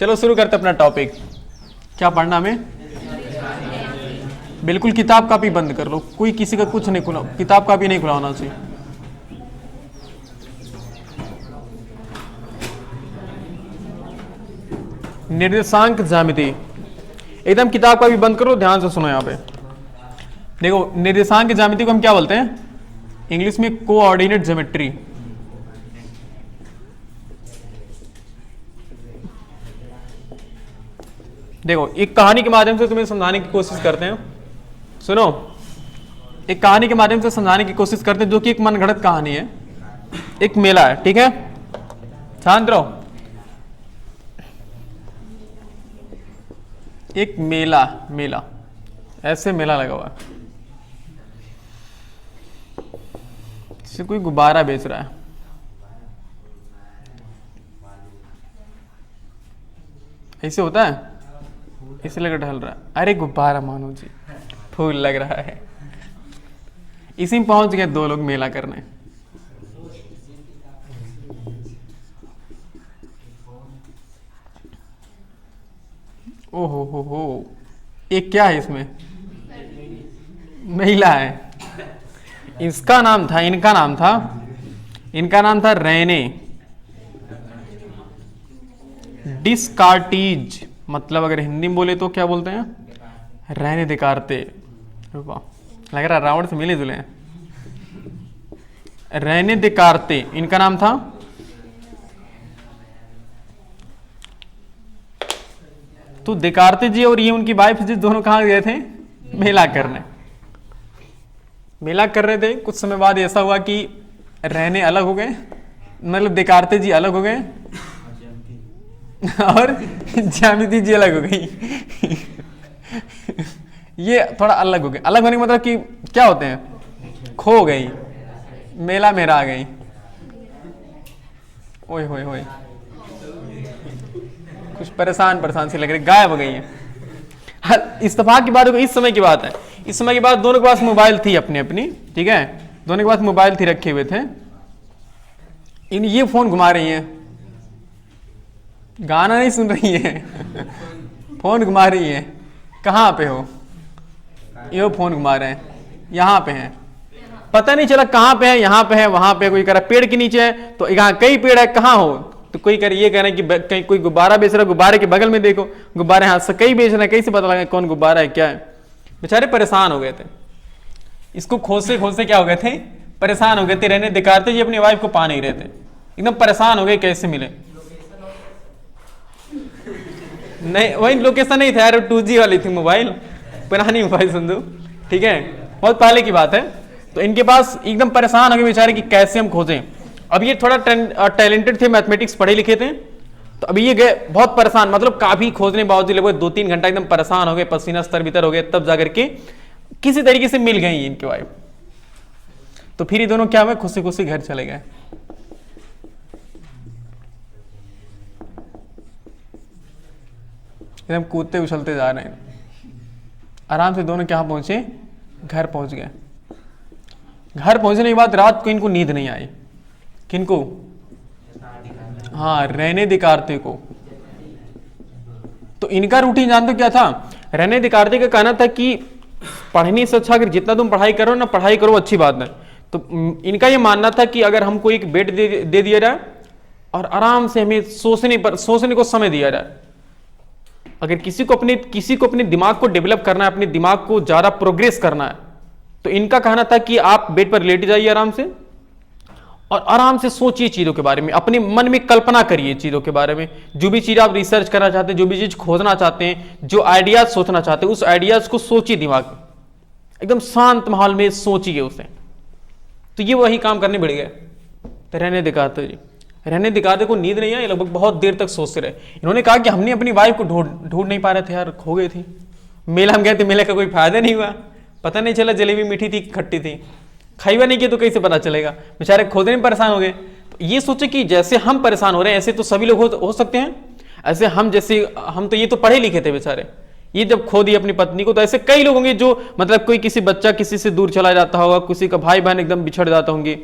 चलो शुरू करते अपना टॉपिक। क्या पढ़ना हमें? बिल्कुल किताब कापी बंद कर लो, कोई किसी का कुछ नहीं खुला, किताब कापी नहीं खुलाना चाहिए। निर्देशांक ज्यामिति, एकदम किताब का भी बंद करो, ध्यान से सुनो। यहाँ पे देखो, निर्देशांक ज्यामिति को हम क्या बोलते हैं इंग्लिश में? Coordinate geometry. देखो, एक कहानी के माध्यम से तुम्हें समझाने की कोशिश करते हैं। सुनो, एक कहानी के माध्यम से समझाने की कोशिश करते हैं, जो कि एक मनगढ़ंत कहानी है। एक मेला है, ठीक है, शांत रहो। एक मेला ऐसे मेला लगा हुआ है, जैसे कोई गुब्बारा बेच रहा है। ऐसे होता है, इसे लगा ढल रहा है, अरे गुब्बारा मानो जी, फूल लग रहा है। इसी में पहुंच गए दो लोग मेला करने। ओहो हो, एक क्या है इसमें? महिला है। इनका नाम था रेने डिस्कार्टीज। मतलब अगर हिंदी में बोले तो क्या बोलते हैं? रेने दिकारते। वाह, लग रहा रावण से मिले जुले हैं। रेने दिकारते इनका नाम था। तो दिकारते जी और ये उनकी वाइफ जी दोनों कहाँ गए थे? मेला करने। मेला कर रहे थे, कुछ समय बाद ऐसा हुआ कि रहने अलग हो गए, मतलब दिकारते जी अलग हो गए और ज्यामिति जी अलग हो गई। ये थोड़ा अलग हो गए। अलग होने का मतलब कि क्या होते हैं? खो गई, मेला मेरा आ गई। ओए होए होए, कुछ परेशान सी लग रही, गायब हो गई है। इस्तेफाक की बात हो गई, इस समय की बात है। इस समय के बाद दोनों के पास मोबाइल थी अपनी, ठीक है, दोनों के पास मोबाइल थी, रखे हुए थे। ये फोन घुमा रही हैं, गाना नहीं सुन रही है, फोन घुमा रही है। कहाँ पे हो? ये फोन घुमा रहे हैं, यहाँ पे हैं, पता नहीं चला कहाँ पे है, यहाँ पे है, वहां पे। कोई कह रहा पेड़ के नीचे है, तो यहाँ कई पेड़ है, कहाँ हो? तो कोई कह रहा, ये कह रहे हैं कि कहीं कोई गुब्बारा बेच रहा है, गुब्बारे के बगल में देखो गुब्बारे हाथ से कई बेच रहे हैं, कैसे पता लगा कौन गुब्बारा है क्या है? बेचारे परेशान हो गए थे, इसको खोजते क्या हो गए थे? परेशान हो गए थे। रहने दिकारते जी अपनी वाइफ को पा नहीं रहे थे, एकदम परेशान हो गए, कैसे मिले? नहीं, वही लोकेशन नहीं था यार, 2G वाली थी मोबाइल, पुरानी मोबाइल सुन दो, ठीक है, बहुत पहले की बात है। तो इनके पास एकदम परेशान हो गए बेचारे कि कैसे हम खोजें। अब ये थोड़ा टैलेंटेड थे, मैथमेटिक्स पढ़े लिखे थे, तो अभी ये गए बहुत परेशान, मतलब काफी खोजने बावजूद लगभग 2-3 घंटा एकदम परेशान हो गए, पसीना स्तर भीतर हो गए, तब जाकर के किसी तरीके से मिल गई इनकी वाइफ। तो फिर ये दोनों क्या हुए? खुशी खुशी घर चले गए। एकदम कूदते उछलते जा रहे हैं, आराम से दोनों क्या पहुंचे? घर पहुंच गए। घर पहुंचने के बाद रात को इनको नींद नहीं आई। किनको? हाँ, रहने दिकारते को। तो इनका रूटीन जानते क्या था? रहने दिकारते का कहना था कि पढ़ने से अच्छा अगर जितना तुम पढ़ाई करो ना, पढ़ाई करो, अच्छी बात है। तो इनका ये मानना था कि अगर हमको एक बेड दे दिया जाए और आराम से हमें सोचने को समय दिया जाए, अगर किसी को अपने दिमाग को डेवलप करना है, अपने दिमाग को ज्यादा प्रोग्रेस करना है, तो इनका कहना था कि आप बेड पर लेट जाइए आराम से और आराम से सोचिए चीजों के बारे में, अपने मन में कल्पना करिए चीजों के बारे में। जो भी चीज आप रिसर्च करना चाहते हैं, जो भी चीज खोजना चाहते हैं, जो आइडियाज सोचना चाहते हैं, उस आइडियाज को सोचिए दिमाग में, एकदम शांत माहौल में सोचिए उसे। तो ये वही काम करने बढ़ गए। तो रहने दिखाते को नींद नहीं आई, लगभग बहुत देर तक सोचते रहे। इन्होंने कहा कि हमने अपनी वाइफ को ढूंढ नहीं पा रहे थे यार, खो गई थी। मेला हम गए थे, मेले का कोई फायदा नहीं हुआ, पता नहीं चला जलेबी मीठी थी खट्टी थी, खाईवा नहीं किया तो कैसे पता चलेगा? बेचारे खोदने में परेशान हो गए। तो ये सोचे कि जैसे हम परेशान हो रहे हैं ऐसे तो सभी लोग हो सकते हैं, ऐसे हम तो ये तो पढ़े लिखे थे बेचारे, ये जब खो दी अपनी पत्नी को, तो ऐसे कई लोग होंगे जो मतलब कोई किसी बच्चा किसी से दूर चला जाता होगा, किसी का भाई बहन एकदम बिछड़ जाता होंगे,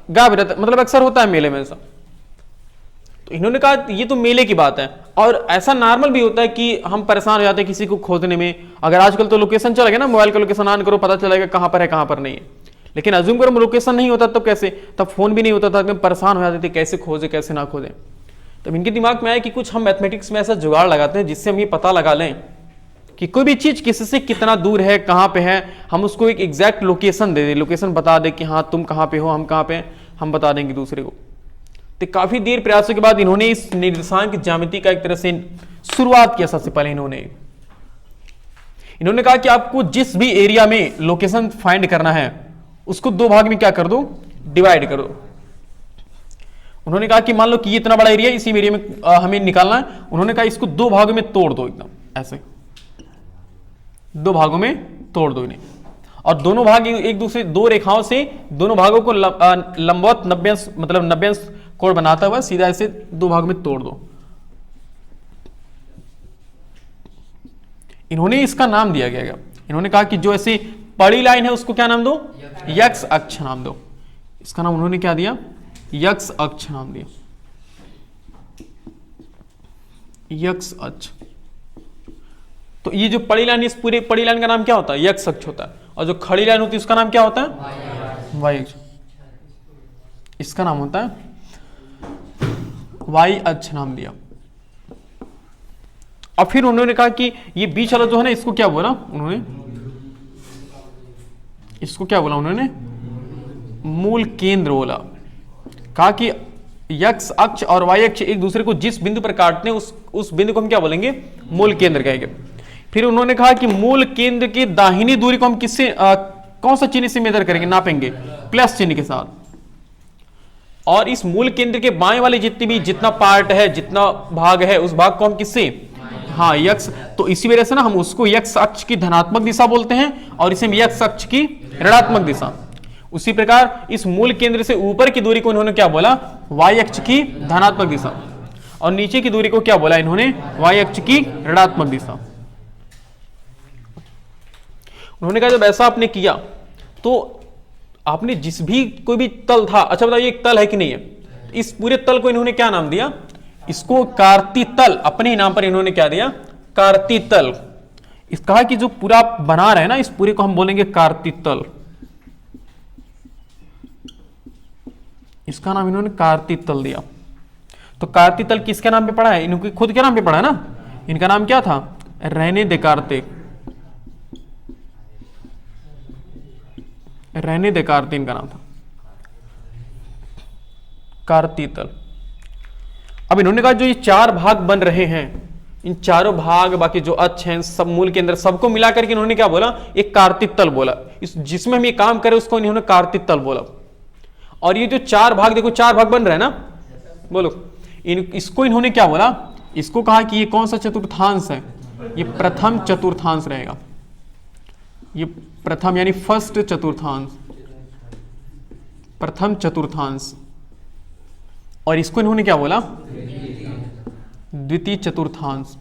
गायब रहता, मतलब अक्सर होता है मेले में ऐसा। तो इन्होंने कहा ये तो मेले की बात है, और ऐसा नॉर्मल भी होता है कि हम परेशान हो जाते हैं किसी को खोजने में। अगर आजकल तो लोकेशन चला गया ना, मोबाइल का लोकेशन ऑन करो, पता चलेगा कहां पर है कहां पर नहीं है। लेकिन अज्यूम करो लोकेशन नहीं होता तब कैसे, तब फोन भी नहीं होता था, परेशान हो जाते थे कैसे खोजे कैसे ना खोजे। तब इनके दिमाग में आया कि कुछ हम मैथमेटिक्स में ऐसा जुगाड़ लगाते हैं जिससे हम ये पता लगा लें कि कोई भी चीज किसी से कितना दूर है, कहां पे है, हम उसको एक एग्जैक्ट लोकेशन दे दे, लोकेशन बता दे कि हाँ तुम कहां पे हो, हम कहां पे हैं, हम बता देंगे दूसरे को। तो काफी देर प्रयासों के बाद इन्होंने इस निर्देशांक ज्यामिति का एक तरह से शुरुआत किया। सबसे पहले इन्होंने कहा कि आपको जिस भी एरिया में लोकेशन फाइंड करना है उसको दो भाग में क्या कर दो, डिवाइड कर दो। उन्होंने कहा कि मान लो कि ये इतना बड़ा एरिया, इसी एरिया में हमें निकालना है। उन्होंने कहा इसको दो भागों में तोड़ दो, एकदम ऐसे दो भागों में तोड़ दो इन्हें, और दोनों भाग एक दूसरे दो रेखाओं से दोनों भागों को लंबवत 90 अंश मतलब 90 अंश कोण बनाता हुआ सीधा ऐसे दो भाग में तोड़ दो। इन्होंने इसका नाम दिया गया। इन्होंने कहा कि जो ऐसी बड़ी लाइन है उसको क्या नाम दो, यक्स अक्ष नाम दो। इसका नाम उन्होंने क्या दिया, यक्स अक्ष नाम दिया, यक्स अक्ष। तो ये जो बड़ी लाइन, इस पूरी बड़ी लाइन का नाम क्या होता है, यक्स अक्ष होता है, और जो खड़ी लाइन होती है उसका नाम क्या होता है, वाई अक्ष। इसका नाम होता है वाई अक्ष नाम दिया। और फिर उन्होंने कहा कि ये बीच वाला जो है ना, इसको क्या बोला उन्होंने, इसको क्या बोला उन्होंने, मूल केंद्र बोला। कहा कि यक्स अक्ष और वाई अक्ष एक दूसरे को जिस बिंदु पर काटते हैं उस बिंदु को हम क्या बोलेंगे, मूल केंद्र कहेंगे। फिर उन्होंने कहा कि मूल केंद्र की दाहिनी दूरी को हम किससे कौन सा चिन्ह से मेजर करेंगे, नापेंगे, प्लस चिन्ह के साथ। और इस मूल केंद्र के बाएं वाले जितना पार्ट है, जितना भाग है, उस भाग को हम किससे, हाँ यक्स। तो इसी वजह से ना हम उसको यक्स अक्ष की धनात्मक दिशा बोलते हैं और इसे यक्स अक्ष की ऋणात्मक दिशा। उसी प्रकार इस मूल केंद्र से ऊपर की दूरी को इन्होंने क्या बोला, वाई अक्ष की धनात्मक दिशा, और नीचे की दूरी को क्या बोला इन्होंने, वाई अक्ष की ऋणात्मक दिशा। उन्होंने कहा जब ऐसा आपने किया तो आपने जिस भी कोई भी तल था, अच्छा बताइए एक तल है कि नहीं है, इस पूरे तल को इन्होंने क्या नाम दिया, इसको कार्तितल, अपने ही नाम पर इन्होंने क्या दिया, कार्तितल। इस कहा कि जो पूरा बना रहे हैं ना, इस पूरे को हम बोलेंगे कार्तितल। इसका नाम इन्होंने कार्तितल दिया। तो कार्तितल किसके नाम पे पड़ा है, इनके खुद के नाम पे पड़ा है ना। इनका नाम क्या था, रेने देकार्ते, रेने देकार्ते इनका नाम था, कार्तितल। अब इन्होंने कहा जो ये चार भाग बन रहे हैं, इन चारों भाग बाकी जो अक्ष हैं, सब मूल के अंदर सबको मिलाकर के इन्होंने क्या बोला, एक कार्तितल बोला। इस जिसमें हम ये काम करें उसको इन्होंने कार्तितल बोला। और ये जो चार भाग देखो, चार भाग बन रहे हैं ना, बोलो इसको इन्होंने क्या बोला, इसको कहा कि ये कौन सा चतुर्थांश है, ये प्रथम चतुर्थांश रहेगा, ये प्रथम यानी फर्स्ट चतुर्थांश, प्रथम चतुर्थांश। और इसको इन्होंने क्या बोला, द्वितीय चतुर्थांश,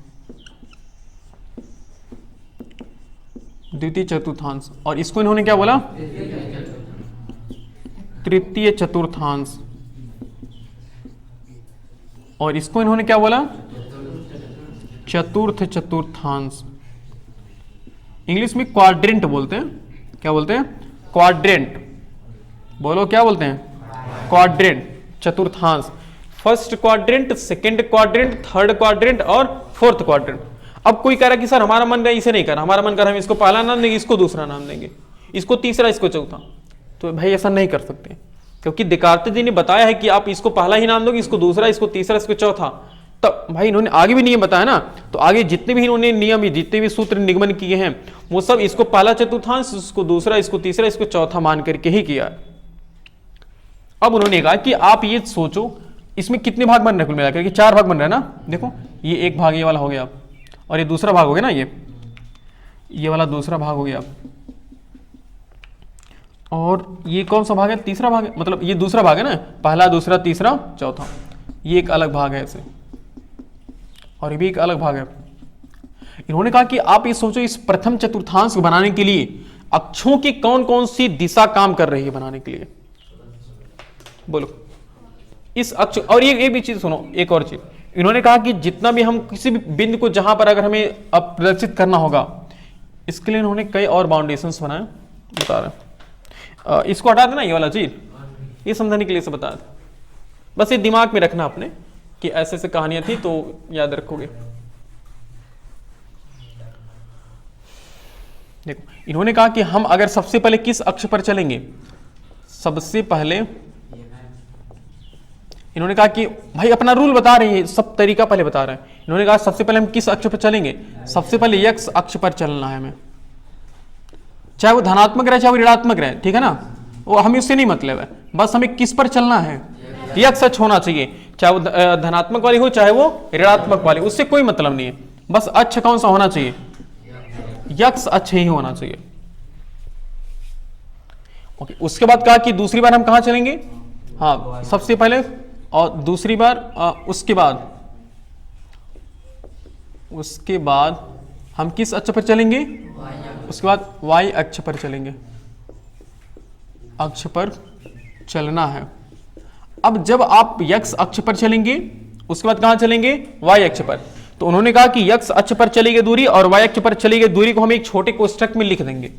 द्वितीय चतुर्थांश। और इसको इन्होंने क्या बोला, तृतीय चतुर्थांश। और इसको इन्होंने क्या बोला, चतुर्थ चतुर्थांश। इंग्लिश में क्वाड्रेंट बोलते हैं, क्या बोलते हैं, क्वाड्रेंट। बोलो क्या बोलते हैं, क्वाड्रेंट, चतुर्थांश। First quadrant, second quadrant, third quadrant और फोर्थ क्वाड्रेंट। अब कोई कह रहा कि सर हमारा मन रहा इसे नहीं कर, हमारा मन कर रहा हम इसको पहला नाम देंगे, इसको दूसरा नाम देंगे, इसको तीसरा, इसको चौथा। तो भाई ऐसा नहीं कर सकते, क्योंकि देकार्ते जी ने बताया है कि आप इसको पहला ही नाम दोगे, इसको दूसरा, इसको तीसरा, इसको चौथा। तब भाई इन्होंने आगे भी नियम बताया ना, तो आगे जितने भी इन्होंने नियम, जितने भी सूत्र निगमन किए हैं, वो सब इसको पहला चतुर्थांश, इसको दूसरा, इसको तीसरा, इसको चौथा मान करके ही किया। अब उन्होंने कहा कि आप ये सोचो इसमें कितने भाग बन रहे हैं, कुल मिलाकर के चार भाग बन रहे हैं ना। देखो ये एक भाग ये वाला हो गया, और ये दूसरा भाग हो गया ना, ये वाला दूसरा भाग हो गया, और ये कौन सा भाग है, तीसरा भाग है, मतलब ये दूसरा भाग है ना, पहला, दूसरा, तीसरा, चौथा। ये एक अलग भाग है ऐसे, और ये भी एक अलग भाग है। इन्होंने कहा कि आप ये सोचो इस प्रथम चतुर्थांश को बनाने के लिए अक्षों की कौन कौन सी दिशा काम कर रही है बनाने के लिए, बोलो। इस अक्ष, और ये भी चीज सुनो, एक और चीज इन्होंने कहा कि जितना भी हम किसी भी बिंदु को जहां पर अगर हमें अब प्रदर्शित करना होगा, इसके लिए इन्होंने कई और बाउंडेशंस बनाए, बता रहे इसको हटा देना ये वाला चीज, ये समझाने के लिए से बता दें, बस ये दिमाग में रखना अपने कि ऐसे ऐसे कहानियां थी तो याद रखोगे। देखो इन्होंने कहा कि हम अगर सबसे पहले किस अक्ष पर चलेंगे, सबसे पहले इन्होंने कहा कि भाई अपना रूल बता रहे हैं, सब तरीका पहले बता रहे हैं। इन्होंने कहा सबसे पहले हम किस अक्ष पर चलेंगे, सबसे पहले यक्स अक्ष पर चलना है हमें, चाहे वो धनात्मक रहे चाहे वो ऋणात्मक रहे, ठीक है ना, वो हमें उससे नहीं मतलब है, बस हमें किस पर चलना है, यक्स अक्ष होना चाहिए, चाहे वो धनात्मक वाली हो चाहे वो ऋणात्मक वाली, उससे कोई मतलब नहीं है, बस अक्ष कौन सा होना चाहिए, यक्स अक्ष ही होना चाहिए। ओके, उसके बाद कहा कि दूसरी बार हम कहां चलेंगे, हाँ सबसे पहले, और दूसरी बार उसके बाद हम किस अक्ष पर चलेंगे, उसके बाद वाई अक्ष पर चलेंगे, अक्ष पर चलना है। अब जब आप यक्स अक्ष पर चलेंगे उसके बाद कहां चलेंगे, वाई अक्ष पर, तो उन्होंने कहा कि यक्स अक्ष पर चली गई दूरी और वाई अक्ष पर चली गई दूरी को हम एक छोटे कोष्ठक में लिख देंगे,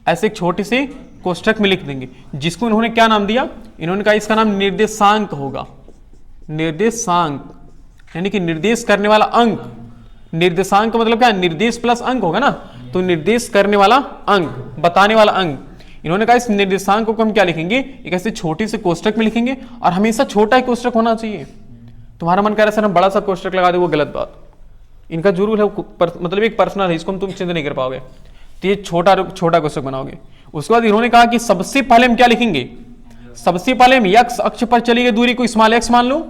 ऐसे एक छोटे से कोष्ठक में लिख देंगे, जिसको इन्होंने क्या नाम दिया, इन्होंने कहा इसका नाम निर्देशांक होगा, निर्देशांक यानी कि निर्देश करने वाला अंक, निर्देशांक मतलब क्या, निर्देश प्लस अंक होगा ना, तो निर्देश करने वाला अंक, बताने वाला अंक। इन्होंने कहा इस निर्देशांक को हम क्या लिखेंगे, एक ऐसे छोटे से कोष्ठक में लिखेंगे, और हमेशा छोटा ही कोष्ठक होना चाहिए। तुम्हारा मन कर रहा है सर हम बड़ा सा कोष्ठक लगा दे, वो गलत बात, इनका जो रूल है मतलब एक पर्सनल है, इसको तुम चेंज नहीं कर पाओगे, तो ये छोटा कोष्ठक बनाओगे। उसके बाद इन्होंने कहा कि सबसे पहले हम क्या लिखेंगे, सबसे पहले हम यक्स अक्ष पर चली गई दूरी को स्मॉल एक्स मान लो,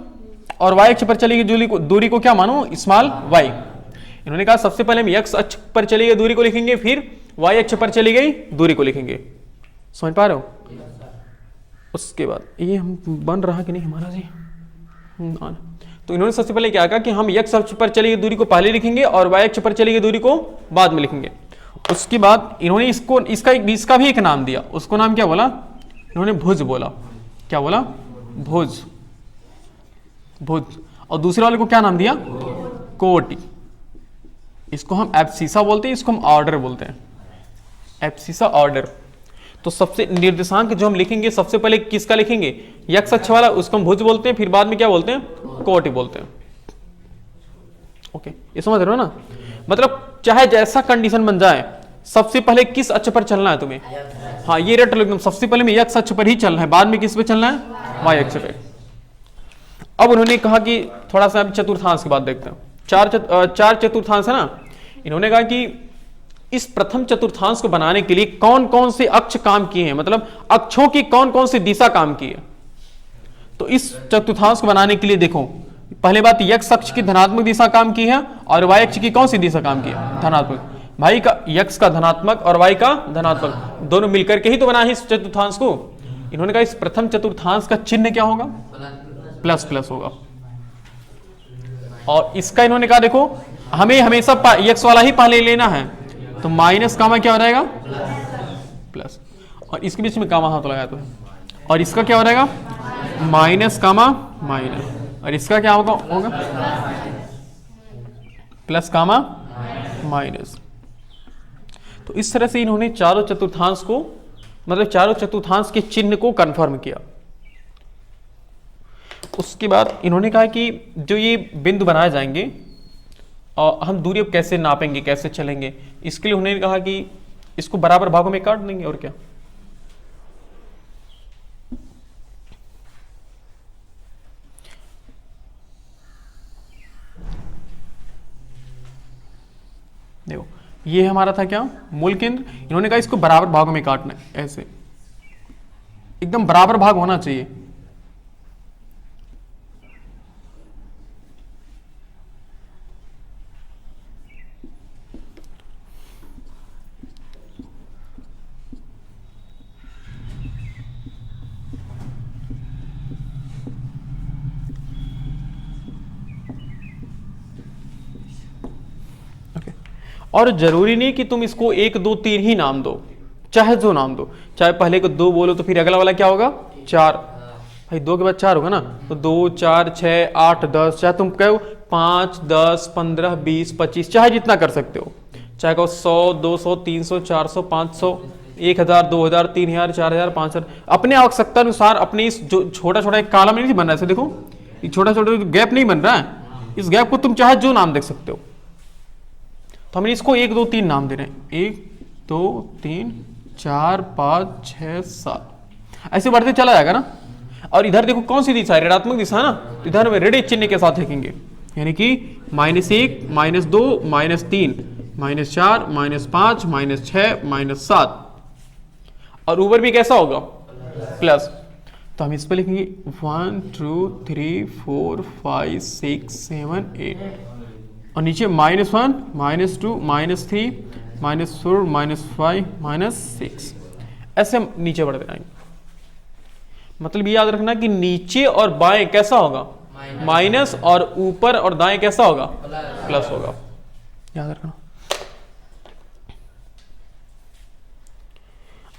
और वाई अक्ष पर चली गई दूरी को क्या मानो, स्मॉल वाई। इन्होंने कहा सबसे पहले हम यक्स अक्ष पर चली गई दूरी को लिखेंगे, फिर वाई अक्ष पर चली गई दूरी को लिखेंगे, समझ पा रहे हो। उसके बाद ये हम बन रहा कि नहीं हमारा जी, तो इन्होंने सबसे पहले क्या कहा कि हम यक्स अक्ष पर चली गई दूरी को पहले लिखेंगे और वाई अक्ष पर चली गई दूरी को बाद में लिखेंगे। उसके बाद इन्होंने इसका भी एक नाम दिया, उसको नाम क्या बोला, इन्होंने भुज बोला, क्या बोला, भुज, और दूसरे वाले को क्या नाम दिया, कोटि। इसको हम एब्सिसा बोलते हैं, इसको हम ऑर्डर बोलते हैं, एब्सिसा ऑर्डर। तो सबसे निर्देशांक जो हम लिखेंगे सबसे पहले किसका लिखेंगे, यक्स अक्ष वाला, उसको हम भुज बोलते हैं, फिर बाद में क्या बोलते हैं, कोटि बोलते हैं। ओके, ये समझ रहे हो ना, मतलब चाहे जैसा कंडीशन बन जाए सबसे पहले किस अक्ष पर चलना है तुम्हें, हाँ ये रट लो एकदम, सबसे पहले में यक्स अक्ष पर ही चलना है, बाद में किस पे चलना है, वाई अक्ष पे। अब उन्होंने कहा कि थोड़ा सा चतुर्थांश की बात देखते हैं, चार चतुर्थांश है ना। इन्होंने कहा कि इस प्रथम चतुर्थांश को बनाने के लिए कौन कौन से अक्ष काम किए हैं, मतलब अक्षों की कौन कौन सी दिशा काम की है। तो इस चतुर्थांश को बनाने के लिए देखो, पहले बात यक्स अक्ष की धनात्मक दिशा काम की है और वाई अक्ष की कौन सी दिशा काम की है, धनात्मक। भाई का यक्स का धनात्मक और वाई का धनात्मक, दोनों मिलकर के ही तो बना है इस चतुर्थांश को। इन्होंने कहा इस प्रथम चतुर्थांश का चिन्ह क्या होगा, प्लस प्लस होगा। और इसका इन्होंने कहा देखो हमें हमेशा यक्स वाला ही पहले लेना है, तो माइनस कामा क्या हो जाएगा, प्लस, और इसके बीच में कामा हाथ लगाया तो है, और इसका क्या हो जाएगा, माइनस कामा माइनस, और इसका क्या होगा प्लस कामा माइनस। तो इस तरह से इन्होंने चारों चतुर्थांश को, मतलब चारों चतुर्थांश के चिन्ह को कंफर्म किया। उसके बाद इन्होंने कहा कि जो ये बिंदु बनाए जाएंगे और हम दूरी अब कैसे नापेंगे, कैसे चलेंगे, इसके लिए उन्होंने कहा कि इसको बराबर भागों में काट देंगे, और क्या। देखो ये हमारा था क्या, मूल केंद्र। इन्होंने कहा इसको बराबर भागों में काटना है, ऐसे एकदम बराबर भाग होना चाहिए। और जरूरी नहीं कि तुम इसको 1 2 3 ही नाम दो, चाहे जो नाम दो, चाहे पहले को 2 बोलो तो फिर अगला वाला क्या होगा 4, भाई 2 के बाद 4 होगा ना, तो 2 4 6 8 10, चाहे तुम कहो 5 10 15 20 25, चाहे जितना कर सकते हो, चाहे कहो 100 200 300 400 500 1000 2000 3000 4000 5000, अपने आवश्यकता अनुसार अपने इस जो छोटा छोटा एक कॉलम नहीं बन रहा है, ऐसे देखो ये छोटा छोटा गैप नहीं बन रहा है, इस गैप को तुम चाहे जो नाम देख सकते हो। तो हमने इसको 1 2 3 नाम दे रहे हैं, 1 2 3 4 5 6 7, ऐसे बढ़ते चला जाएगा ना। और इधर देखो कौन सी दिशा है, ऋणात्मक दिशा है ना, तो इधर में ऋण चिन्ह के साथ लिखेंगे, यानी कि -1 -2 -3 -4 -5 -6 -7, और ऊपर भी कैसा होगा प्लस, तो हम इस पर लिखेंगे 1 2 3 4 5 6 7 8, और नीचे -1 -2 -3 -4 -5 -6, ऐसे हम नीचे बढ़ते रहेंगे। मतलब ये याद रखना कि नीचे और बाएं कैसा होगा माइनस, और ऊपर और दाएं कैसा होगा प्लस होगा, याद रखना।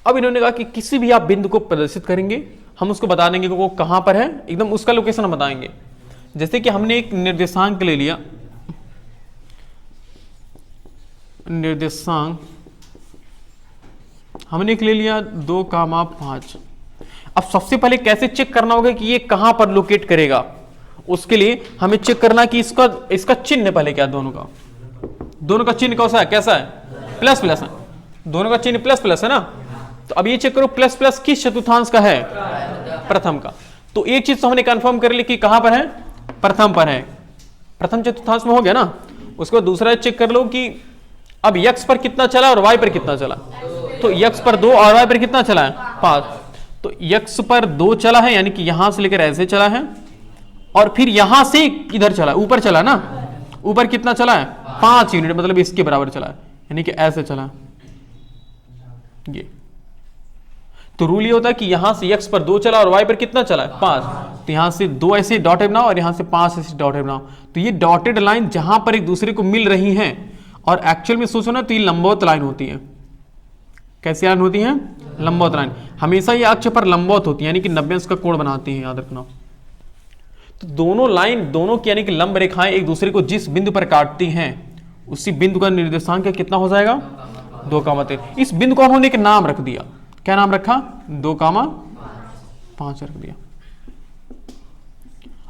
अब इन्होंने कहा कि किसी भी आप बिंदु को प्रदर्शित करेंगे, हम उसको बता देंगे कि वो कहां पर है, एकदम उसका लोकेशन हम बताएंगे। जैसे कि हमने एक निर्देशांक ले लिया, निर्देशांक हमने एक ले लिया 2,5। अब सबसे पहले कैसे चेक करना होगा कि ये कहां पर लोकेट करेगा, उसके लिए हमें चेक करना कि इसका चिन्ह पहले क्या है, दोनों का चिन्ह कैसा है प्लस प्लस है, दोनों का चिन्ह प्लस प्लस है ना। तो अब ये चेक करो प्लस प्लस किस चतुर्थांश का है, प्रथम का। तो एक चीज तो हमने कंफर्म कर ली कि कहां पर है, प्रथम पर है, प्रथम चतुर्थांश में हो गया ना। उसके बाद दूसरा चेक कर लो कि अब x पर कितना चला और y पर कितना चला, तो x पर 2 और y पर कितना चला है 5, तो x पर 2 चला है, यानी कि यहां से लेकर ऐसे चला है, और फिर यहां से इधर चला, ऊपर चला ना, ऊपर कितना चला है 5 यूनिट, मतलब इसके बराबर चला है, यानी कि ऐसे चला ये। तो रूल ये होता है कि यहां से x पर 2 चला और y पर कितना चला है 5, तो यहां से 2 ऐसे डॉटेड बनाओ और यहां से 5 ऐसे डॉटेड बनाओ। तो ये डॉटेड लाइन जहां पर एक दूसरे को मिल रही हैं, और एक्चुअल में सोचो ना तो ये लंबवत लाइन होती है। कैसी लाइन होती है, लंबवत लाइन, हमेशा ये अक्ष पर लंबवत होती है, यानी कि 90 अंश का कोण बनाती है, याद रखना। तो दोनों लाइन, दोनों की यानी कि लंब रेखाएं एक दूसरे को जिस बिंदु पर काटती हैं, उसी बिंदु का निर्देशांक कितना हो जाएगा 2,3। इस बिंदु को उन्होंने एक नाम रख दिया, क्या नाम रखा 2,5 रख दिया।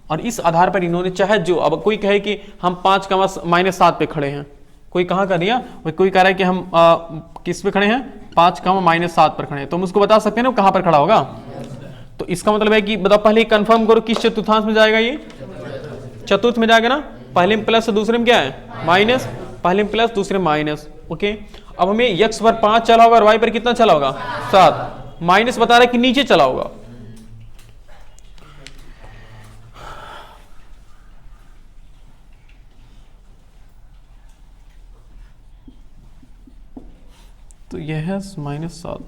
और इस आधार पर इन्होंने चाहे जो, अब कोई कहे कि हम 5,-7 पे खड़े हैं, कोई कहां कर दिया, कोई कह रहा है कि हम किस पे खड़े हैं 5,-7 पर खड़े हैं, तो हम उसको बता सकते हैं ना कहां पर खड़ा होगा। तो इसका मतलब है कि बताओ पहले कंफर्म करो किस चतुर्थांश में जाएगा, ये चतुर्थ में जाएगा ना। पहले में प्लस दूसरे में क्या है माइनस, पहले में प्लस दूसरे में माइनस, ओके। अब हमें x पर 5 चला होगा और y पर कितना चला होगा 7, माइनस बता रहा है कि नीचे चला होगा। तो यह है -7।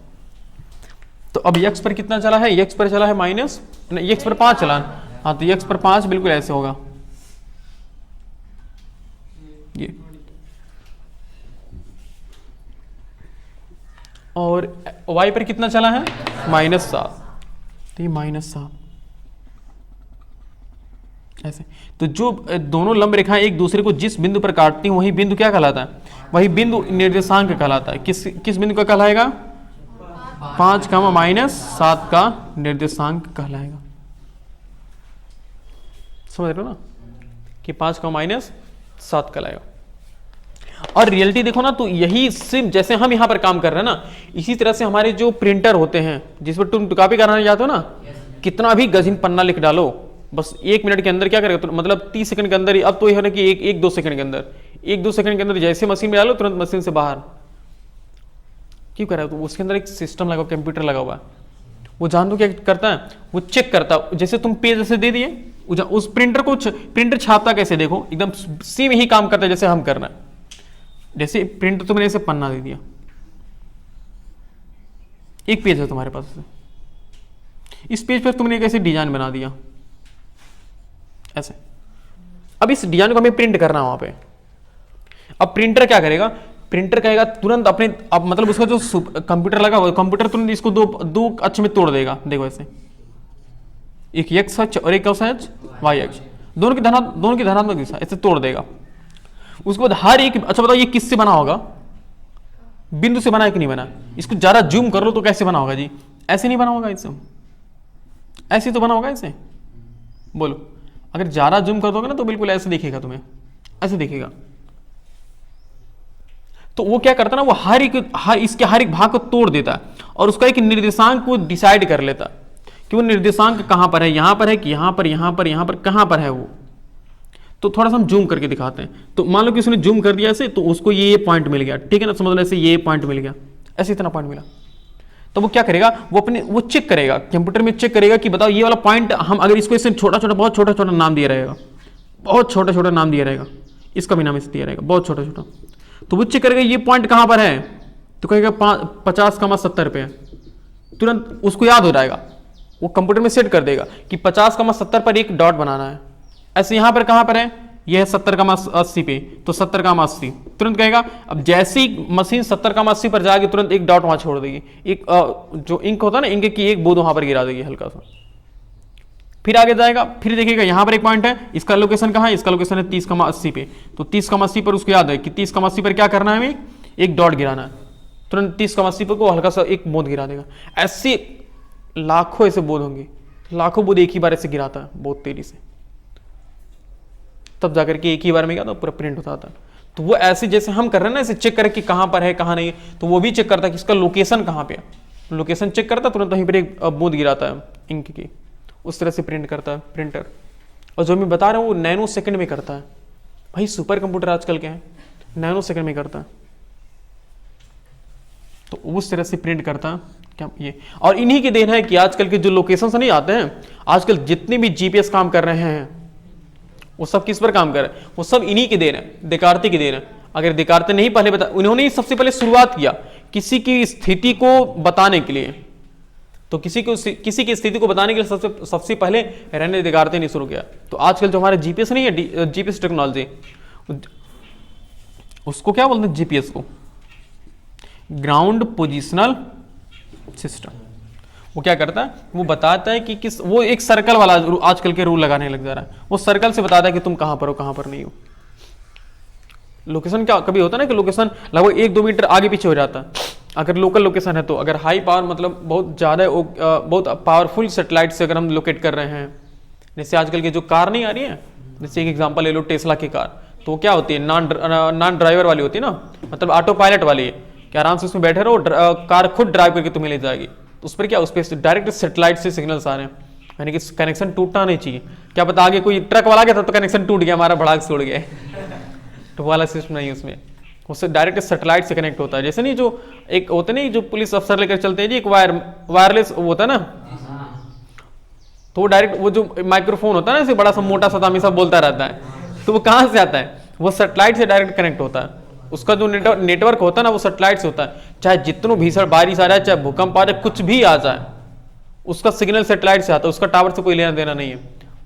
तो अब x पर कितना चला है, x पर चला है माइनस, x पर 5 चला, हाँ तो x पर 5 बिल्कुल ऐसे होगा ये, और y पर कितना चला है -7, तो ये -7 ऐसे। तो जो दोनों लंब रेखाएं एक दूसरे को जिस बिंदु पर काटती हैं वही बिंदु क्या कहलाता है, वही बिंदु निर्देशांक कहलाता है। किस बिंदु का कहलाएगा 5,-7 का निर्देशांक कहलाएगा। समझ रहे हो ना कि 5,-7 कहलाएगा। और रियलिटी देखो ना, तो यही सिर्फ जैसे हम यहां पर काम कर रहे हैं ना, इसी तरह से हमारे जो प्रिंटर होते हैं जिस पर तुम कॉपी कराने जाते हो ना, कितना भी गजीन पन्ना लिख डालो, बस 1 मिनट के अंदर क्या करेगा, तो मतलब 30 सेकंड के अंदर। अब तो यह है ना कि 1-2 सेकंड के अंदर, 1-2 सेकंड के अंदर जैसे मशीन में डालो तुरंत मशीन से बाहर। क्यों कर रहा है, तो उसके अंदर एक सिस्टम लगा, कंप्यूटर लगा हुआ है, वो जान दो क्या करता है, वो चेक करता है। जैसे तुम पेज ऐसे दे दिए, उस प्रिंटर को प्रिंटर छापता कैसे देखो, एकदम सेम यही काम करता है जैसे हम करना है। जैसे प्रिंटर तुमने ऐसे पन्ना दे दिया, एक पेज है तुम्हारे पास, इस पेज पर तुमने एक ऐसे डिजाइन बना दिया ऐसे। अब इस डिजाइन को हमें प्रिंट करना है वहां पे। अब प्रिंटर क्या करेगा, प्रिंटर कहेगा तुरंत अपने, अब मतलब उसका जो कंप्यूटर लगा हुआ, कंप्यूटर तुरंत इसको दो अक्ष में तोड़ देगा। देखो ऐसे एक x अक्ष और एक कौन सा अक्ष, y अक्ष, दोनों की धनात्मक दिशा, ऐसे तोड़ देगा। उसके बाद हर एक, अच्छा बताओ ये किससे बना होगा, बिंदु से बना है कि नहीं बना, इसको जरा जूम कर लो तो कैसे बना होगा जी, ऐसे नहीं बना होगा, इससे ऐसे तो बना होगा, ऐसे बोलो, अगर ज्यादा जूम कर दोगे ना तो बिल्कुल ऐसे दिखेगा, तुम्हें ऐसे दिखेगा। तो वो क्या करता है ना, वो इसके हर एक भाग को तोड़ देता है और उसका एक निर्देशांक को डिसाइड कर लेता है कि वो निर्देशांक कहां पर है, यहां पर है कि यहां पर, यहां पर, यहां पर, कहां पर है वो। तो थोड़ा सा हम जूम करके दिखाते हैं। तो मान लो कि उसने जूम कर दिया ऐसे, तो उसको ये पॉइंट मिल गया, ठीक है ना, समझ लो ऐसे ये पॉइंट मिल गया, ऐसे इतना पॉइंट मिला। तो वो क्या करेगा, वो चेक करेगा, कंप्यूटर में चेक करेगा कि बताओ ये वाला पॉइंट, हम अगर इसको इससे छोटा छोटा, बहुत छोटा छोटा नाम दिया रहेगा, बहुत छोटा छोटा नाम दिया रहेगा, इसका भी नाम इसे दिया रहेगा बहुत छोटा छोटा, तो वो चेक करेगा ये पॉइंट कहां पर है, तो कहेगा 50, 70 पे, तुरंत उसको याद हो जाएगा, वो कंप्यूटर में सेट कर देगा कि 50, 70 पर एक डॉट बनाना है। ऐसे यहां पर कहां पर है, यह है 70, 80 पे, तो 70, 80 तुरंत कहेगा। अब जैसे ही मशीन 70, 80 पर जाएगी तुरंत एक डॉट वहां छोड़ देगी, एक जो इंक होता है ना, इंक की एक बूंद वहां पर गिरा देगी हल्का सा। फिर आगे जाएगा, फिर देखिएगा यहां पर एक पॉइंट है, इसका लोकेशन कहां है, इसका लोकेशन है 30, 80 पे, तो 30, 80 पर उसको याद है कि 30, 80 पर क्या करना है, हमें एक डॉट गिराना है, तुरंत 30, 80 पर को हल्का सा एक बूंद गिरा देगा। ऐसे लाखों ऐसे बूंद होंगे, लाखों बूंद एक ही बार ऐसे गिराता है बहुत तेजी से, तब जाकर के एक ही बार में क्या था पूरा प्रिंट होता था। तो वो ऐसे जैसे हम कर रहे हैं ना, ऐसे चेक करें कि कहां पर है कहां नहीं, तो वो भी चेक करता है कि इसका लोकेशन कहां पे है, लोकेशन चेक करता है, तुरंत वहीं पर एक बूंद गिराता है इंक की, उस तरह से प्रिंट करता है प्रिंटर। और जो मैं बता रहा हूँ वो नैनो सेकंड में करता है भाई, सुपर कंप्यूटर आजकल के हैं, नैनो सेकंड में करता है, तो उस तरह से प्रिंट करता है क्या ये। और इन्हीं की देन है कि आजकल के जो लोकेशन नहीं आते हैं, आजकल जितने भी जीपीएस काम कर रहे हैं वो सब किस पर काम कर रहे हैं, वो सब इन्हीं की देन है, देकार्ती की देन है। अगर देकार्ती नहीं पहले बता, उन्होंने ही सबसे पहले शुरुआत किया किसी की स्थिति को बताने के लिए, तो किसी की स्थिति को बताने के लिए सबसे पहले रेने देकार्ती ने शुरू किया। तो आजकल जो हमारे जीपीएस नहीं है, जीपीएस टेक्नोलॉजी, उसको क्या बोलते हैं, जीपीएस को ग्राउंड पोजिशनल सिस्टम। वो क्या करता है, वो बताता है कि किस, वो एक सर्कल वाला आजकल के रूल लगाने लग जा रहा है, वो सर्कल से बताता है कि तुम कहां पर हो कहां पर नहीं हो। लोकेशन क्या कभी होता है ना कि लोकेशन लगभग 1-2 मीटर आगे पीछे हो जाता है अगर लोकल लोकेशन है तो। अगर हाई पावर मतलब बहुत ज़्यादा बहुत पावरफुल सेटेलाइट से अगर हम लोकेट कर रहे हैं, जैसे आजकल की जो कार नहीं आ रही है, जैसे एक एग्जांपल ले लो टेस्ला की कार, तो वो क्या होती है, नॉन ड्राइवर वाली होती है ना, मतलब ऑटो पायलट वाली है कि आराम से उसमें बैठे रहो, कार खुद ड्राइव करके तुम्हें ले जाएगी। तो उस पर क्या, उस पर डायरेक्ट सेटेलाइट से सिग्नल्स आ रहे हैं, यानी कि कनेक्शन टूटना नहीं चाहिए। क्या पता आगे कोई ट्रक वाला गया था तो कनेक्शन टूट गया, हमारा भड़ाक से उड़ गया तो वाला सिस्टम नहीं उसमें, उससे डायरेक्ट सेटेलाइट से कनेक्ट होता है। जैसे नहीं जो एक होते नहीं जो पुलिस अफसर लेकर चलते हैं जी, एक वायरलेस होता है ना, तो वो डायरेक्ट वो जो माइक्रोफोन होता है ना, ऐसे बड़ा सा मोटा सा हमेशा बोलता रहता है, तो वो कहाँ से आता है, वो सेटेलाइट से डायरेक्ट कनेक्ट होता है। उसका जो नेटवर्क होता है ना वो सेटेलाइट से होता है, चाहे जितनों भीषण बारिश आ जाए, चाहे भूकंप आ जाए, कुछ भी आ जाए, उसका सिग्नल सेटेलाइट से आता है, उसका टावर से कोई लेना देना नहीं है।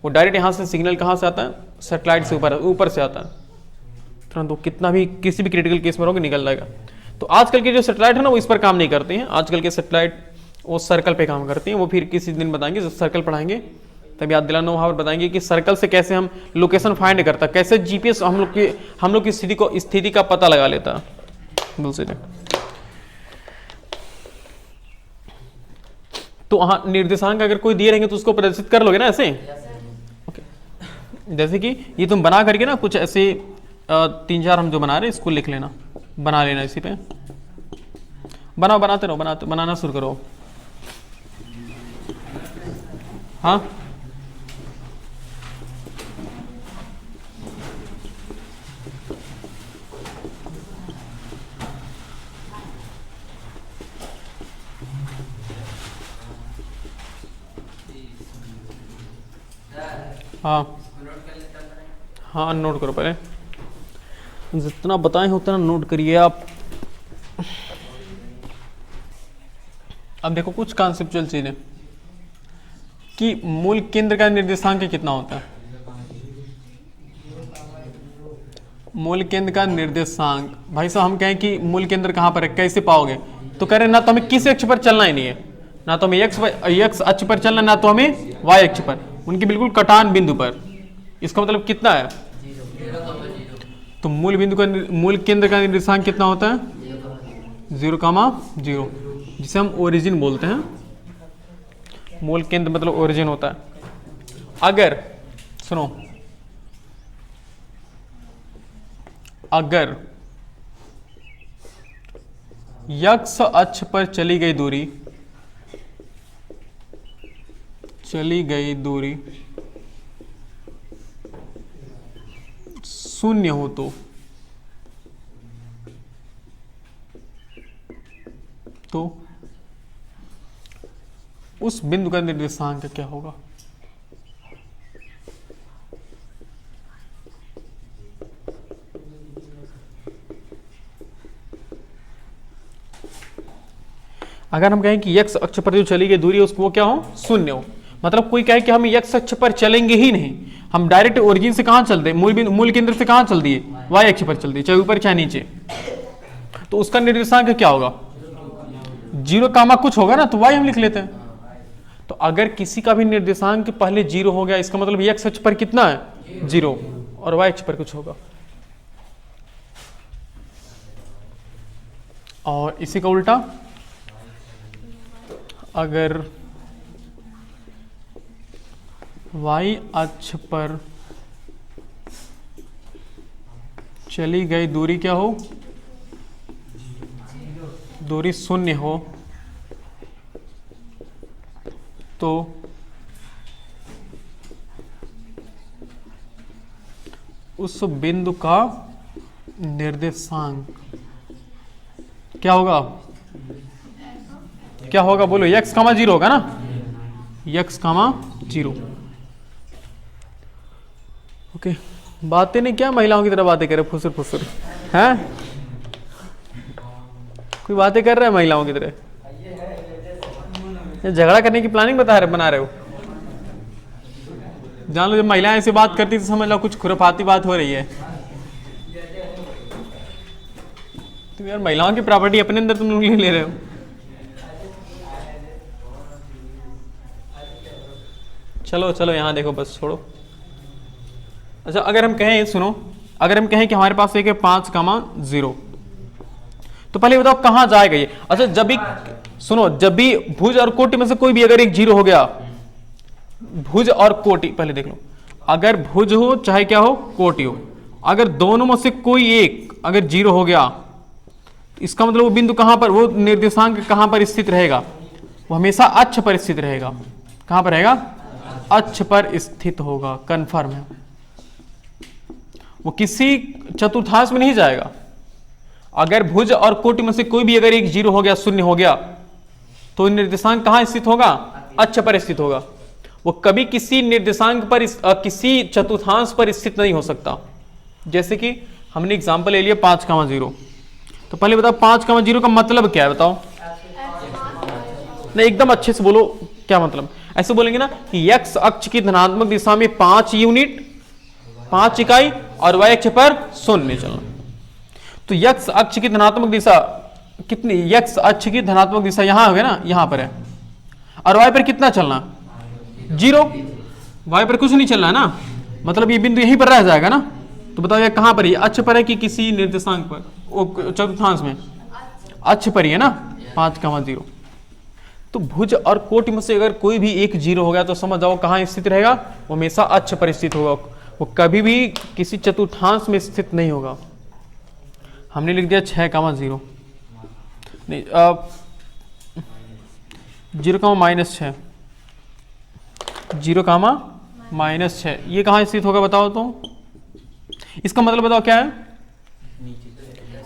वो डायरेक्ट यहाँ से सिग्नल कहाँ से आता है, सेटेलाइट से ऊपर से आता है, तुरंत वो कितना भी किसी भी क्रिटिकल केस में रहोगे निकल जाएगा। तो आजकल के जो सेटेलाइट है ना वो इस पर काम नहीं करते हैं, आजकल के सेटेलाइट वो सर्कल पे काम करती हैं। वो फिर किसी दिन बताएंगे, जब सर्कल पढ़ाएंगे तब याद दिलाना, वहाँ पर बताएंगे कि सर्कल से कैसे हम लोकेशन फाइंड करता है, कैसे जीपीएस हम लोग की स्थिति का पता लगा लेता है दूसरे। तो हाँ, निर्देशांक अगर कोई दिए रहेंगे तो उसको प्रदर्शित कर लोगे ना ऐसे, ओके। जैसे कि ये तुम बना करके ना कुछ ऐसे 3-4 हम जो बना रहे हैं इसको लिख लेना, बना लेना, इसी पे बनाते रहो, बनाना शुरू करो। हाँ हाँ नोट करो पहले, जितना बताए हैं उतना नोट करिए आप। अब देखो कुछ कॉन्सेप्चुअल चीजें कि मूल केंद्र का निर्देशांक कितना होता है। मूल केंद्र का निर्देशांक, भाई साहब हम कहें कि मूल केंद्र कहां पर है, कैसे पाओगे, तो कह रहे ना तो हमें किस अक्ष पर चलना ही नहीं है, ना तो हमें एक्स अक्ष पर चलना, ना तो हमें वाई अक्ष पर, उनके बिल्कुल कटान बिंदु पर। इसका मतलब कितना है? तो मूल बिंदु का मूल केंद्र का निर्देशांक कितना होता है? 0,0, जिसे हम ओरिजिन बोलते हैं। मूल केंद्र मतलब ओरिजिन होता है। अगर सुनो, अगर एक्स अक्ष पर चली गई दूरी शून्य हो तो उस बिंदु का निर्देशांक क्या होगा? अगर हम कहें कि एक्स अक्ष पर जो चली गई दूरी है उसको वो क्या हो? शून्य हो। मतलब कोई कहे कि हम एक्स अक्ष पर चलेंगे ही नहीं, हम डायरेक्ट ओरिजिन से कहां चलते हैं? मूल केंद्र से कहां चल दिए? वाई अक्ष पर चल दिए, चाहे ऊपर चाहे नीचे। तो उसका निर्देशांक क्या होगा? 0, कुछ होगा ना, तो वाई हम लिख लेते हैं। तो अगर किसी का भी निर्देशांक पहले 0 हो गया, इसका मतलब एक्स अक्ष पर कितना है? 0, और वाई अक्ष पर कुछ होगा। और इसी का उल्टा, अगर वाई अक्ष पर चली गई दूरी क्या हो? दूरी शून्य हो तो उस बिंदु का निर्देशांक क्या होगा? क्या होगा बोलो? x, 0 होगा ना, x, 0। ओके, बातें नहीं क्या महिलाओं की तरह बातें कर रहे, फुसुर फुसुर हैं? कोई बातें कर रहा है महिलाओं की तरह? ये झगड़ा करने की प्लानिंग बना रहे हो? जान लो जब महिलाएं ऐसी बात करती तो समझ लो कुछ खुराफाती बात हो रही है। तुम यार महिलाओं की प्रॉपर्टी अपने अंदर तुम नहीं ले रहे हो। चलो चलो यहाँ देखो, बस छोड़ो। अच्छा, अगर हम कहें, सुनो, अगर हम कहें कि हमारे पास एक है 5,0, तो पहले बताओ कहां जाएगा ये? अच्छा, जब भी सुनो, जब भी भुज और कोटि में से कोई भी अगर एक 0 हो गया, भुज और कोटि, पहले देख लो, अगर भुज हो चाहे क्या हो, कोटि हो, अगर दोनों में से कोई एक अगर 0 हो गया, तो इसका मतलब वो बिंदु कहां पर, वो निर्देशांक कहां पर स्थित रहेगा? वो हमेशा अक्ष पर स्थित रहेगा। कहां पर रहेगा? अक्ष पर स्थित होगा, कंफर्म है। वो किसी चतुर्थांश में नहीं जाएगा। अगर भुज और कोटि में से कोई भी अगर एक 0 हो गया, शून्य हो गया, तो निर्देशांक कहां स्थित होगा? अक्ष पर स्थित होगा। वो कभी किसी निर्देशांक पर, किसी चतुर्थांश पर स्थित नहीं हो सकता। जैसे कि हमने एग्जांपल ले लिया 5,0, तो पहले बताओ 5,0 का मतलब क्या है? बताओ। नहीं, एकदम अच्छे से बोलो, क्या मतलब? ऐसे बोलेंगे ना कि x अक्ष की धनात्मक दिशा में 5 यूनिट, 5 इकाई, और y अक्ष पर 0 चलना। तो x अक्ष की धनात्मक दिशा कितनी? x अक्ष की धनात्मक दिशा यहां है ना, यहां पर है, और y पर कितना चलना? 0। y पर कुछ नहीं चलना है ना, मतलब ये बिंदु यहीं पर रह जाएगा ना। तो बताओ ये कहां पर है? अक्ष पर है कि किसी निर्देशांक पर? चतुर्थांश में अक्ष पर ही है ना, 5,0। तो भुज और कोटि में से अगर कोई भी एक 0 हो गया तो समझ जाओ कहां स्थित रहेगा? वो हमेशा अक्ष पर स्थित होगा, वो कभी भी किसी चतुर्थांश में स्थित नहीं होगा। हमने लिख दिया 6,0 नहीं, 0,-6, 0,-6, ये कहां स्थित होगा बताओ तो? इसका मतलब बताओ क्या है?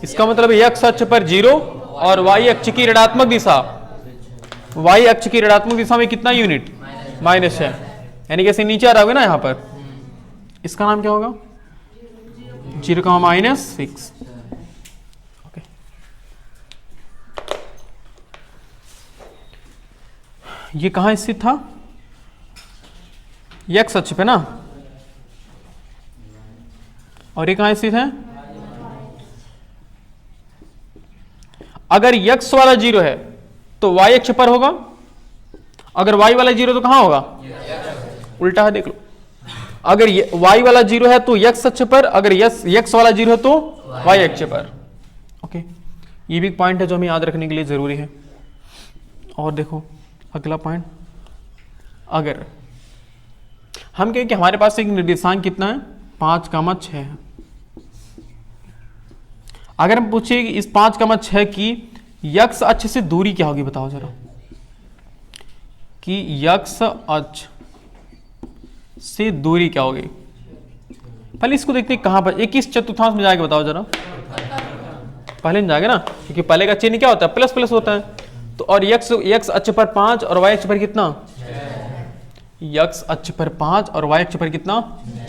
इसका मतलब x अक्ष पर 0 और y अक्ष की ऋणात्मक दिशा, y अक्ष की ऋणात्मक दिशा में कितना यूनिट? -6, यानी कैसे नीचे आ रहा होगा ना यहां पर। इसका नाम क्या होगा? 0,-6। ओके, ये कहां स्थित था? x अक्ष पे ना, और ये कहां स्थित है? अगर x वाला 0 है तो y अक्ष पर होगा, अगर y वाला 0 तो कहां होगा, उल्टा है देख लो, अगर y वाला 0 है तो x अक्ष पर, अगर x वाला 0 है तो y अक्ष पर। ओके, ये भी पॉइंट है जो हमें याद रखने के लिए जरूरी है। और देखो अगला पॉइंट, अगर हम कहें कि हमारे पास एक निर्देशांक कितना है 5,6 है, अगर हम पूछे कि इस 5,6 की x अक्ष से दूरी क्या होगी, बताओ जरा, कि x अक्ष से दूरी क्या होगी। पहले इसको देखते हैं कहां पर, एक किस चतुर्थांश में जाएगा बताओ जरा, पहले में जाएगा ना, क्योंकि पहले का चिन्ह क्या होता है, प्लस प्लस होता है। तो और x अक्ष पर 5 और y अक्ष पर कितना, x अक्ष पर 5 और y अक्ष पर कितना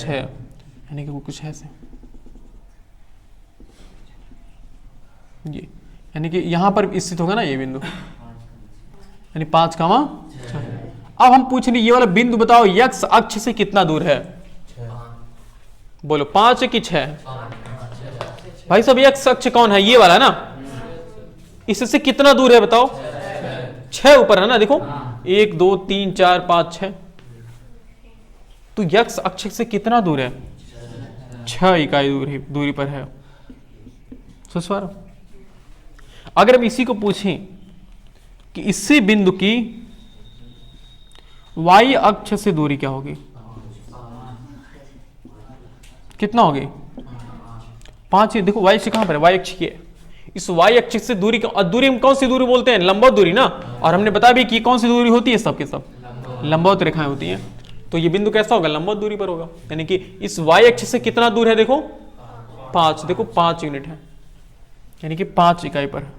6, यानी कि वो कुछ ऐसे, ये यानी कि यहां पर स्थित होगा ना ये बिंदु, यानी 5,6। अब हम पूछ रहे ये वाला बिंदु बताओ x अक्ष से कितना दूर है, बोलो 5 कि 6, भाई सब x अक्ष कौन है, ये वाला ना, इससे कितना दूर है बताओ, 6 ऊपर है ना, देखो 1 2 3 4 5 6, तो x अक्ष से कितना दूर है, 6 इकाई दूरी पर है। सोचो, अगर हम इसी को पूछें कि इसी बिंदु की y अक्ष से दूरी क्या होगी, कितना होगी 5, देखो y अक्ष कहां पर है, y अक्ष की है, इस y अक्ष से दूरी, दूरी हम कौन सी दूरी बोलते हैं, लंबवत दूरी ना, और हमने बता भी कि कौन सी दूरी होती है, सब के सब लंबवत रेखाएं होती हैं, तो ये बिंदु कैसा होगा, लंबवत दूरी पर होगा, यानी कि इस y अक्ष से कितना दूर है, देखो 5, देखो 5 यूनिट है, यानी कि 5 इकाई पर,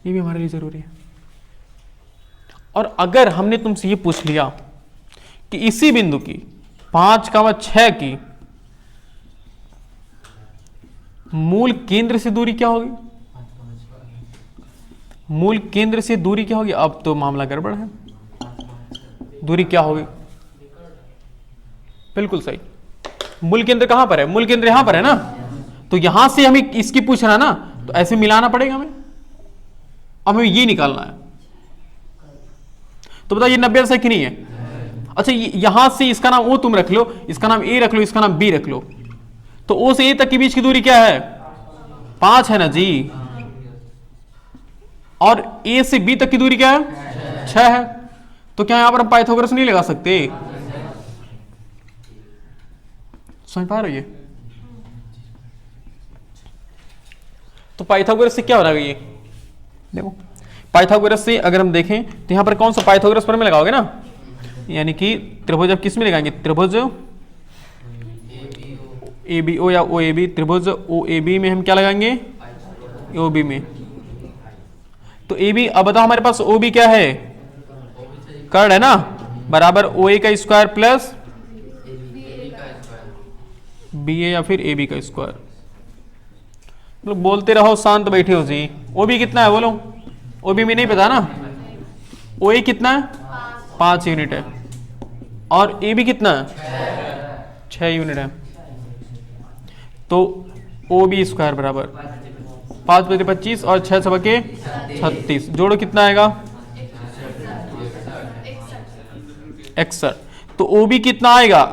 ये भी हमारे लिए जरूरी है। और अगर हमने तुमसे ये पूछ लिया कि इसी बिंदु की 5,6 की मूल केंद्र से दूरी क्या होगी, मूल केंद्र से दूरी क्या होगी, अब तो मामला गड़बड़ है, दूरी क्या होगी, बिल्कुल सही, मूल केंद्र कहां पर है, मूल केंद्र यहां पर है ना, तो यहां से हमें इसकी पूछना ना, तो ऐसे मिलाना पड़ेगा हमें, अब हमें ये निकालना है, तो बताइए 90 सही कि नहीं है। अच्छा यहां से इसका नाम ओ तुम रख लो, इसका नाम ए रख लो, इसका नाम बी रख लो, तो ओ से ए तक के बीच की दूरी क्या है 5 है ना जी, और ए से बी तक की दूरी क्या है 6 है, तो क्या यहां पर हम पाइथागोरस नहीं लगा सकते, समझ पा रहे, तो पाइथागोरस से क्या हो रहा है, ये देखो पाइथागोरस से अगर हम देखें तो यहां पर कौन सा पाइथागोरस पर में लगाओगे ना, यानी कि त्रिभुज अब किस में लगाएंगे, त्रिभुज ABO या OAB, त्रिभुज OAB में हम क्या लगाएंगे, OB में, तो AB, अब बताओ हमारे पास OB क्या है, कर्ण है ना, बराबर OA का स्क्वायर प्लस BA या फिर AB का स्क्वायर, लोग बोलते रहो शांत बैठे हो जी, OB कितना है बोलो, OB में नहीं पता ना, OA कितना है 5 यूनिट है, और AB कितना है 6 यूनिट है, तो OB स्क्वायर बराबर 5 बटे 25 और 6 सबके 36, जोड़ो कितना आएगा 61, तो OB कितना आएगा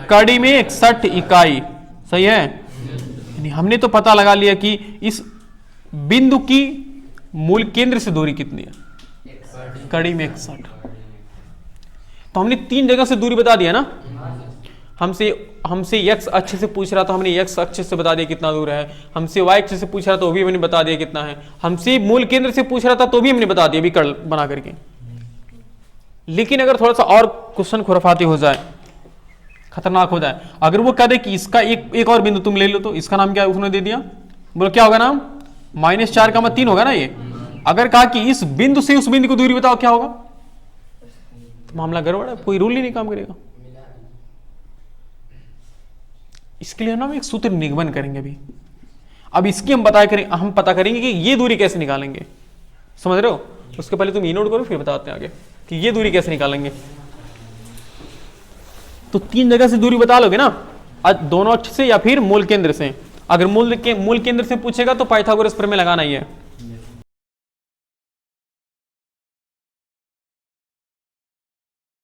कड़ी में 61 इकाई, सही है, यानी हमने तो पता लगा लिया कि इस बिंदु की मूल केंद्र से दूरी कितनी है, कड़ी में 61, तो हमने 3 जगह से दूरी बता दिया ना, हमसे x अक्ष से पूछ रहा था, हमने x अक्ष से बता दिया कितना दूर है, हमसे y अक्ष से पूछ रहा था तो भी हमने बता दिया कितना है, हमसे मूल केंद्र से पूछ रहा था तो भी हमने बता दिया, भी कर बना करके। लेकिन अगर थोड़ा सा और क्वेश्चन खुराफाती हो जाए, खतरनाक हो जाए, अगर वो कह दे कि इसका एक और बिंदु तुम ले लो, तो इसका नाम क्या उसने दे दिया, बोलो क्या होगा नाम, -4,3 होगा ना ये, अगर कहा कि इस बिंदु से उस बिंदु की दूरी बताओ क्या होगा, तो मामला गड़बड़ है, कोई रूल ही नहीं काम करेगा। इसके लिए हम एक सूत्र निगमन करेंगे अभी, अब इसकी हम पता करेंगे कि ये दूरी कैसे निकालेंगे, समझ रहे हो, उसके पहले तुम ये नोट करो फिर बताते हैं आगे कि ये दूरी कैसे निकालेंगे। तो 3 जगह से दूरी बता लोगे ना, दोनों अक्ष से या फिर मूल केंद्र से, अगर मूल केंद्र से पूछेगा तो पाइथागोरस प्रमेय लगाना ही है।